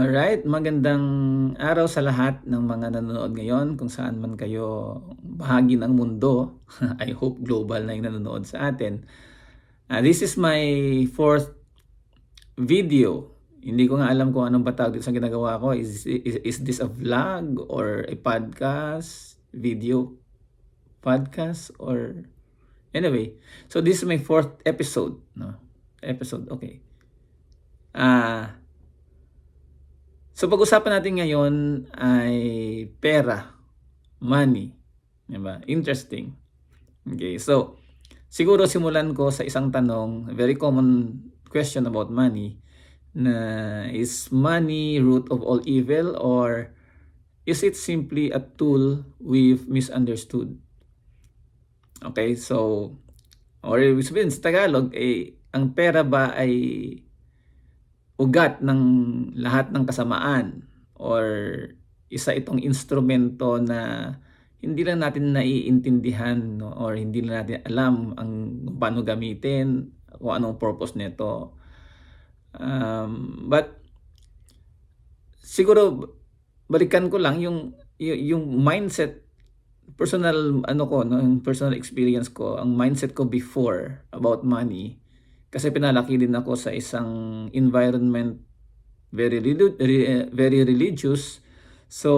Alright, magandang araw sa lahat ng mga nanonood ngayon kung saan man kayo bahagi ng mundo. I hope global na yung nanonood sa atin. This is my fourth video. Hindi ko nga alam kung anong ba tawag dito sa ginagawa ko. Is this a vlog or a podcast? Video podcast or anyway. So this is my fourth episode, no? Episode, okay. So pag-usapan natin ngayon ay pera, money, 'di ba? Interesting. Okay, so siguro simulan ko sa isang tanong, very common question about money, na is money root of all evil or is it simply a tool we've misunderstood? Okay, so or ibig sabihin sa Tagalog, ang pera ba ay ugat ng lahat ng kasamaan or isa itong instrumento na hindi lang natin naiintindihan, no, or hindi lang natin alam ang paano gamitin, kung anong purpose nito. But siguro balikan ko lang yung mindset, personal ano ko, no, yung personal experience ko, ang mindset ko before about money. Kasi pinalaki din ako sa isang environment very religious. So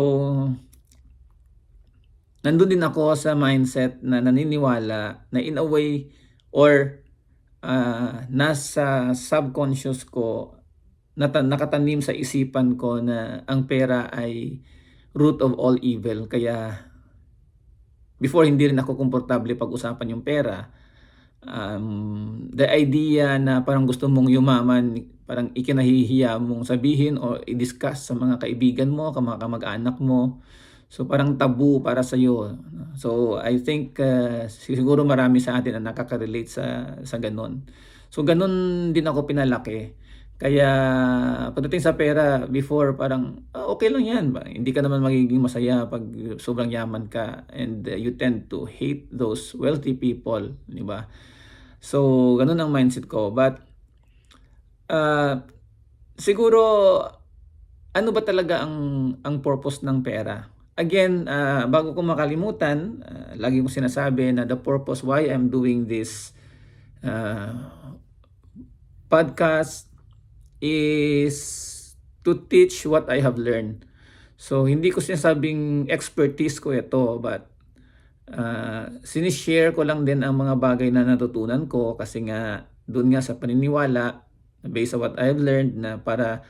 nandun din ako sa mindset na naniniwala na in a way or nasa subconscious ko, nakatanim sa isipan ko na ang pera ay root of all evil. Kaya before hindi rin ako komportable pag-usapan yung pera. The idea na parang gusto mong yumaman, parang ikinahihiya mong sabihin o i-discuss sa mga kaibigan mo, mga kamag-anak mo. So parang tabu para sa iyo. So I think siguro marami sa atin ang nakaka-relate sa ganun. So ganun din ako pinalaki. Kaya pagdating sa pera before parang okay lang 'yan ba. Hindi ka naman magiging masaya pag sobrang yaman ka, and you tend to hate those wealthy people, di ba? So ganun ang mindset ko. But siguro ano ba talaga ang purpose ng pera? Again, bago ko makalimutan, lagi kong sinasabi na the purpose why I'm doing this podcast is to teach what I have learned. So hindi ko sinasabing expertise ko ito, but sinishare ko lang din ang mga bagay na natutunan ko kasi nga doon nga sa paniniwala based on what I've learned na para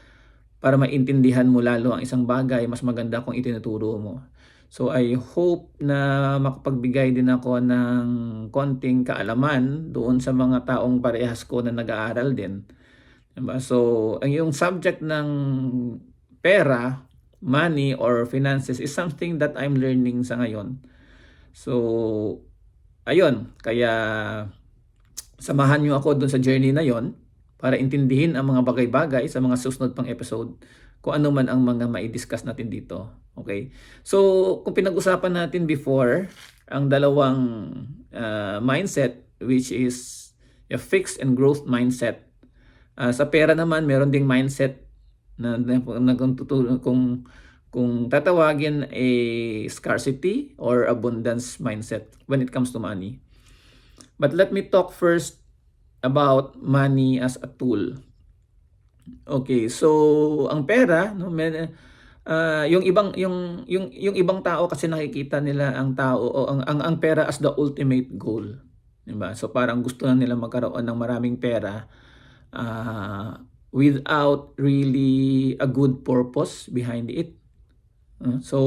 maintindihan mo lalo ang isang bagay, mas maganda kung itinuturo mo. So I hope na makapagbigay din ako ng konting kaalaman doon sa mga taong parehas ko na nag-aaral din. Diba? So ang yung subject ng pera, money or finances is something that I'm learning sa ngayon. So ayun, kaya samahan niyo ako doon sa journey na yon para intindihin ang mga bagay-bagay sa mga susunod pang episode, kung ano man ang mga mai-discuss natin dito. Okay? So, kung pinag-usapan natin before, ang dalawang mindset, which is a fixed and growth mindset. Sa pera naman, meron ding mindset na kung tatawagin a scarcity or abundance mindset when it comes to money. But let me talk first about money as a tool. Okay, so ang pera, no, yung ibang tao kasi nakikita nila ang tao o ang pera as the ultimate goal, 'di ba? So parang gusto na nila magkaroon ng maraming pera without really a good purpose behind it. So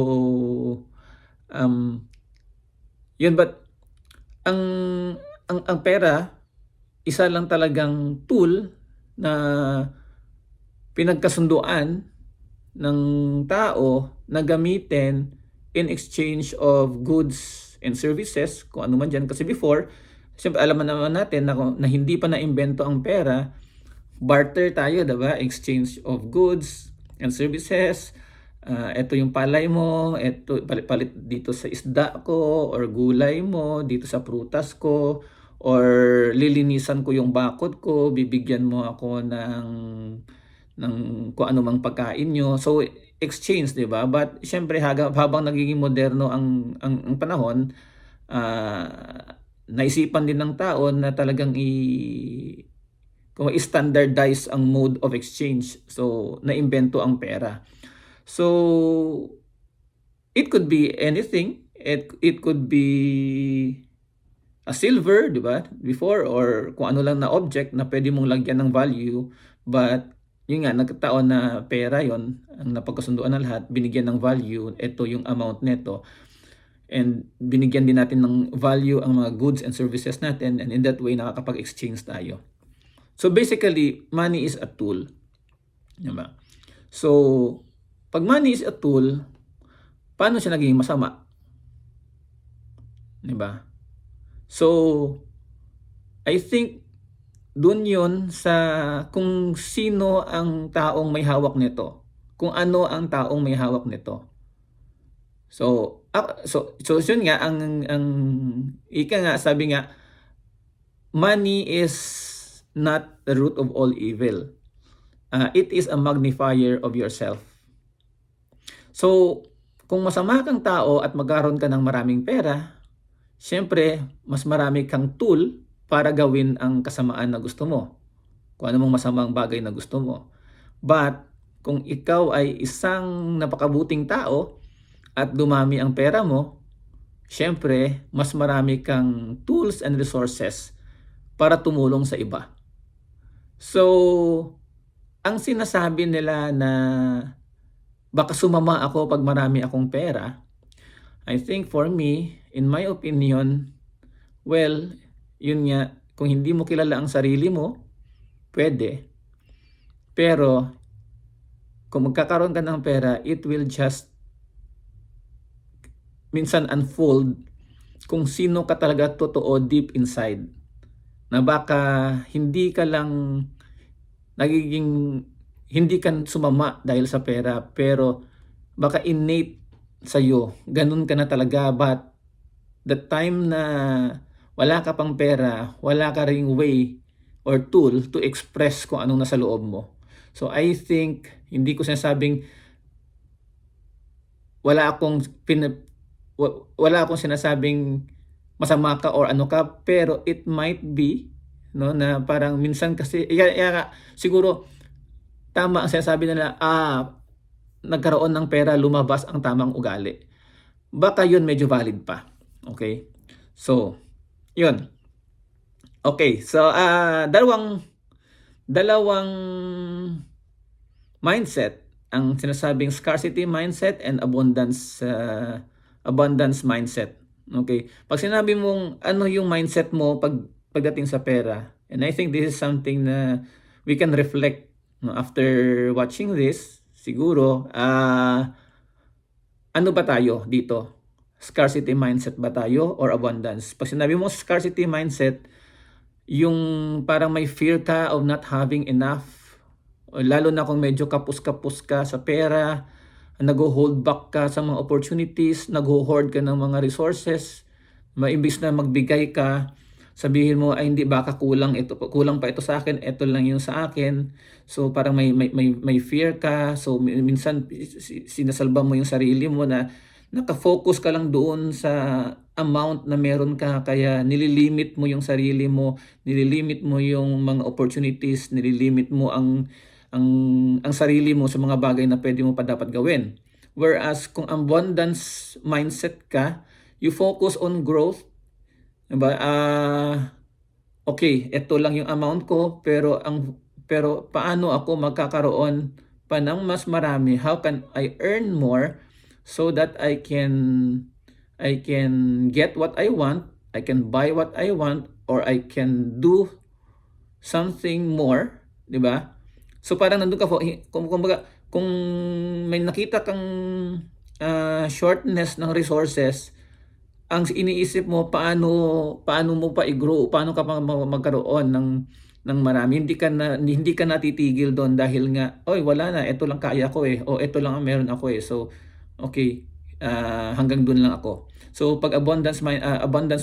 yun, but ang pera isa lang talagang tool na pinagkasunduan ng tao na gamitin in exchange of goods and services, kung ano man dyan. Kasi before, siyempre alam naman natin na hindi pa na-imbento ang pera, barter tayo, diba? Exchange of goods and services. Ito yung palay mo, ito palit dito sa isda ko, or gulay mo dito sa prutas ko, or lilinisan ko yung bakod ko, bibigyan mo ako ng ng kung ano mang pagkain nyo. So, exchange, di ba? But, syempre, habang nagiging moderno ang panahon, naisipan din ng tao na talagang kung i-standardize ang mode of exchange. So, naimbento ang pera. So, it could be anything. It could be a silver, di ba? Before, or kung ano lang na object na pwede mong lagyan ng value. But, yun nga, nagkataon na pera yon ang napagkasunduan ng lahat, binigyan ng value, ito yung amount neto. And binigyan din natin ng value ang mga goods and services natin, and in that way, nakakapag-exchange tayo. So basically, money is a tool. Diba? So, pag money is a tool, paano siya naging masama? Diba? So, I think dun yun sa kung sino ang taong may hawak nito. Kung ano ang taong may hawak nito. So yun nga, ang ika nga, sabi nga, money is not the root of all evil. It is a magnifier of yourself. So, kung masama kang tao at magkaroon ka ng maraming pera, syempre, mas marami kang tool para gawin ang kasamaan na gusto mo. Kung ano mong masamang bagay na gusto mo. But, kung ikaw ay isang napakabuting tao at dumami ang pera mo, syempre, mas marami kang tools and resources para tumulong sa iba. So, ang sinasabi nila na baka sumama ako pag marami akong pera, I think for me, in my opinion, well, yun nga, kung hindi mo kilala ang sarili mo, pwede. Pero, kung magkakaroon ka ng pera, it will just minsan unfold kung sino ka talaga totoo deep inside. Na baka hindi ka lang hindi ka sumama dahil sa pera, pero baka innate sa'yo, ganun ka na talaga, but the time na wala ka pang pera, wala ka ring way or tool to express kung anong nasa loob mo. So I think, hindi ko sinasabing wala akong sinasabing masama ka or ano ka, pero it might be, no, na parang minsan kasi siguro tama ang sinasabi nila, nagkaroon ng pera, lumabas ang tamang ugali. Baka yun medyo valid pa. Okay? So, yun. Okay, so dalawang mindset, ang sinasabing scarcity mindset and abundance mindset. Okay? Pag sinabi mong ano yung mindset mo pagdating sa pera, and I think this is something na we can reflect, no, after watching this, siguro, ano ba tayo dito? Scarcity mindset ba tayo or abundance? Pag sinabi mo scarcity mindset, yung parang may fear ka of not having enough, lalo na kung medyo kapus-kapus ka sa pera, nag-hold back ka sa mga opportunities, nag-hoard ka ng mga resources, imbis na magbigay ka, sabihin mo, ay hindi, baka kulang pa ito sa akin, ito lang yung sa akin. So parang may fear ka. So minsan sinasalba mo yung sarili mo na nakafocus ka lang doon sa amount na meron ka, kaya nililimit mo yung sarili mo, nililimit mo yung mga opportunities, nililimit mo ang sarili mo sa mga bagay na pwede mo pa dapat gawin. Whereas kung abundance mindset ka, you focus on growth. Diba? Okay, ito lang yung amount ko, pero paano ako magkakaroon pa ng mas marami? How can I earn more so that I can get what I want, I can buy what I want, or I can do something more, 'di ba? So parang nandun ka, kung may nakita kang shortness ng resources, ang iniisip mo, paano mo pa i-grow, paano ka pa magkaroon ng marami. Hindi ka natitigil doon dahil nga, oy, wala na, ito lang kaya ko o ito lang ang meron ako So okay, hanggang doon lang ako. So pag abundance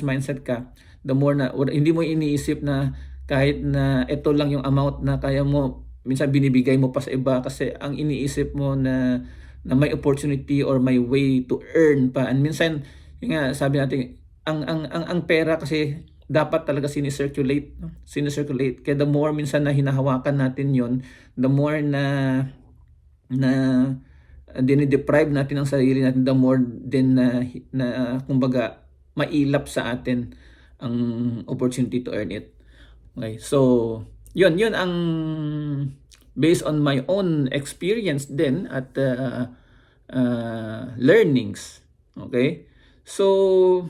mindset ka, the more na hindi mo iniisip na kahit na ito lang yung amount na kaya mo minsan binibigay mo pa sa iba kasi ang iniisip mo na may opportunity or may way to earn pa. And minsan, yun nga, sabi natin, ang pera kasi dapat talaga sinicirculate, no? Sinicirculate. Kaya the more minsan na hinahawakan natin yon, the more na dinideprive natin ang sarili natin, the more din na kumbaga mailap sa atin ang opportunity to earn it. Okay, so yun ang based on my own experience din at learnings. Okay, so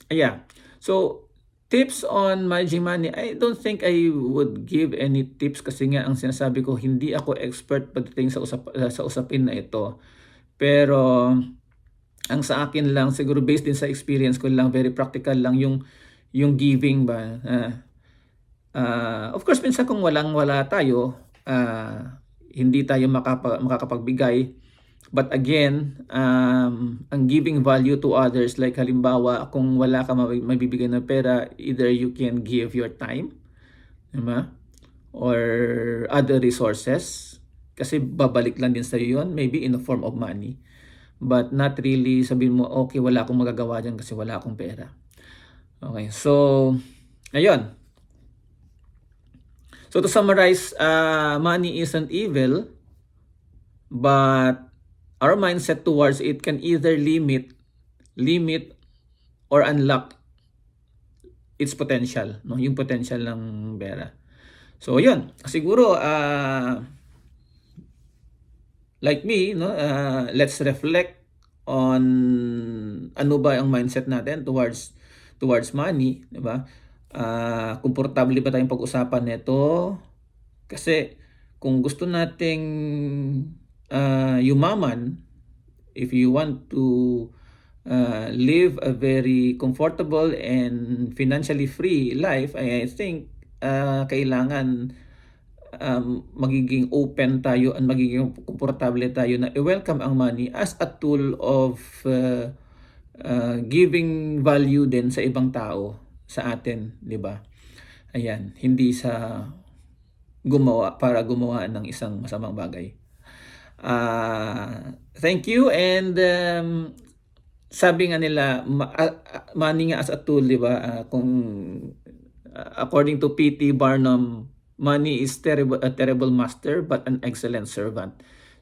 yeah, so tips on managing money, I don't think I would give any tips kasi nga ang sinasabi ko, hindi ako expert pagdating sa usapin na ito. Pero ang sa akin lang, siguro based din sa experience ko lang, very practical lang yung giving ba. Of course, minsan kung wala tayo, hindi tayo makakapagbigay. But again, ang giving value to others, like halimbawa, kung wala ka mabibigay ng pera, either you can give your time, diba? Or other resources, kasi babalik lang din sa iyo yun, maybe in the form of money. But not really sabihin mo, okay, wala akong magagawa dyan kasi wala akong pera. Okay, so, ayun. So to summarize, money isn't evil, but our mindset towards it can either limit or unlock its potential, no? Yung potential ng pera. So yun, siguro like me, no, let's reflect on ano ba ang mindset natin towards money, di ba? Komportable ba tayong pag-usapan nito? Kasi kung gusto nating yumaman, if you want to live a very comfortable and financially free life, I think kailangan magiging open tayo and magiging komportable tayo na i-welcome ang money as a tool of giving value din sa ibang tao, sa atin, di ba? Ayan, hindi sa gumawa ng isang masamang bagay. Thank you, and sabi nga nila, money nga as a tool, di ba? Kung according to P.T. Barnum, money is a terrible master but an excellent servant.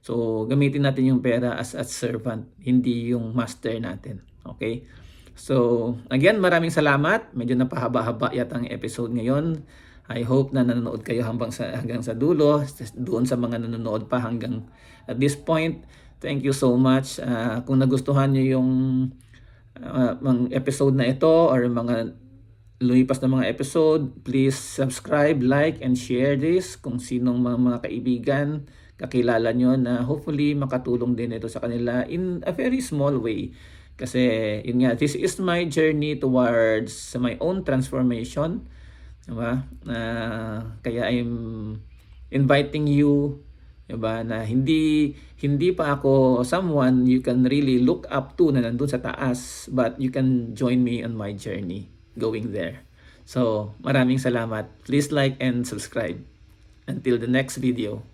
So gamitin natin yung pera as a servant, hindi yung master natin. Okay? So again, maraming salamat. Medyo napahaba-haba yata ang episode ngayon. I hope na nanonood kayo hanggang sa dulo, doon sa mga nanonood pa hanggang at this point. Thank you so much. Kung nagustuhan niyo yung episode na ito or mga lumipas na mga episode, please subscribe, like, and share this kung sinong mga kaibigan, kakilala nyo na hopefully makatulong din ito sa kanila in a very small way. Kasi yun nga, this is my journey towards my own transformation. Diba? Kaya I'm inviting you, diba, na hindi pa ako someone you can really look up to na nandun sa taas, but you can join me on my journey going there. So maraming salamat. Please like and subscribe. Until the next video.